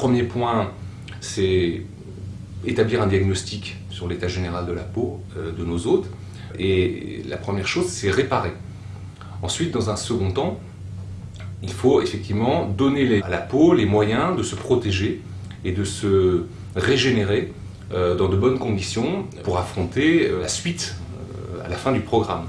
premier point, c'est établir un diagnostic sur l'état général de la peau de nos hôtes. Et la première chose, c'est réparer. Ensuite, dans un second temps, il faut effectivement donner à la peau les moyens de se protéger et de se régénérer dans de bonnes conditions pour affronter la suite à la fin du programme.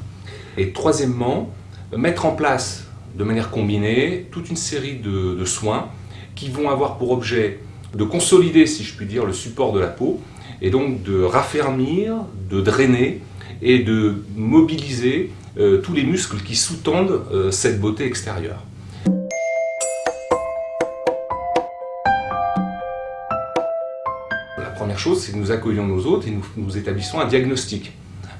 Et troisièmement, mettre en place de manière combinée toute une série de soins qui vont avoir pour objet de consolider, si je puis dire, le support de la peau et donc de raffermir, de drainer et de mobiliser tous les muscles qui sous-tendent cette beauté extérieure. La première chose, c'est que nous accueillons nos hôtes et nous établissons un diagnostic.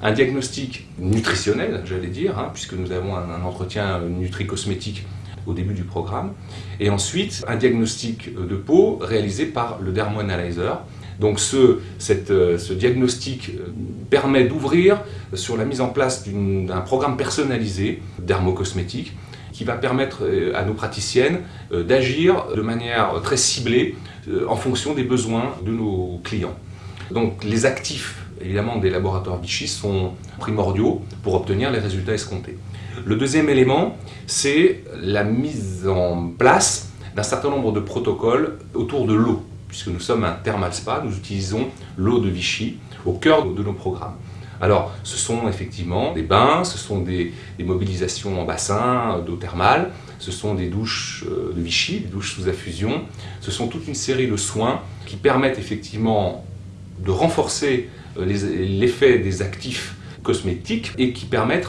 Un diagnostic nutritionnel, j'allais dire, puisque nous avons un entretien nutri-cosmétique au début du programme, et ensuite un diagnostic de peau réalisé par le Dermo-Analyzer. Donc ce diagnostic permet d'ouvrir sur la mise en place d'un programme personnalisé dermocosmétique qui va permettre à nos praticiennes d'agir de manière très ciblée en fonction des besoins de nos clients. Donc les actifs évidemment des laboratoires Vichy sont primordiaux pour obtenir les résultats escomptés. Le deuxième élément, c'est la mise en place d'un certain nombre de protocoles autour de l'eau. Puisque nous sommes un thermal spa, nous utilisons l'eau de Vichy au cœur de nos programmes. Alors, ce sont effectivement des bains, ce sont des mobilisations en bassin d'eau thermale, ce sont des douches de Vichy, des douches sous affusion. Ce sont toute une série de soins qui permettent effectivement de renforcer l'effet des actifs cosmétiques et qui permettent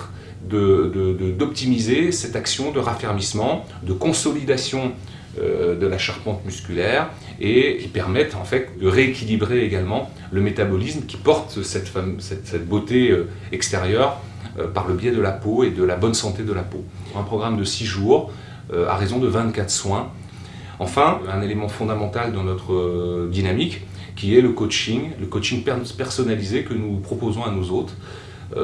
d'optimiser cette action de raffermissement, de consolidation de la charpente musculaire et qui permettent en fait de rééquilibrer également le métabolisme qui porte cette beauté extérieure par le biais de la peau et de la bonne santé de la peau. Un programme de 6 jours à raison de 24 soins. Enfin, un élément fondamental dans notre dynamique qui est le coaching personnalisé que nous proposons à nos hôtes.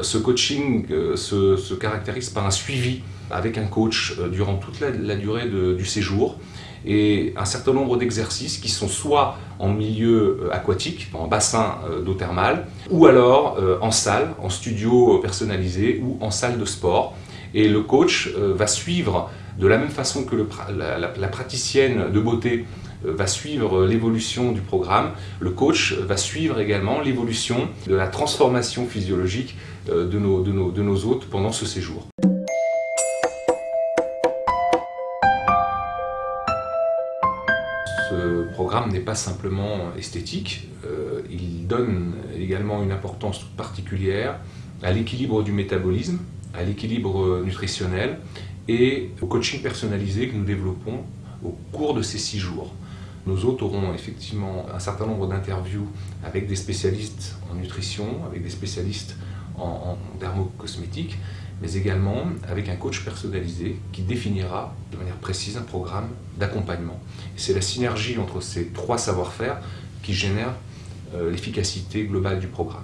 Ce coaching se caractérise par un suivi avec un coach durant toute la durée du séjour et un certain nombre d'exercices qui sont soit en milieu aquatique, en bassin d'eau thermale, ou alors en salle, en studio personnalisé ou en salle de sport. Et le coach va suivre de la même façon que la praticienne de beauté va suivre l'évolution du programme, le coach va suivre également l'évolution de la transformation physiologique de nos hôtes pendant ce séjour. Ce programme n'est pas simplement esthétique, il donne également une importance toute particulière à l'équilibre du métabolisme, à l'équilibre nutritionnel et au coaching personnalisé que nous développons au cours de ces 6 jours. Nos hôtes auront effectivement un certain nombre d'interviews avec des spécialistes en nutrition, avec des spécialistes en dermocosmétique, mais également avec un coach personnalisé qui définira de manière précise un programme d'accompagnement. C'est la synergie entre ces 3 savoir-faire qui génère l'efficacité globale du programme.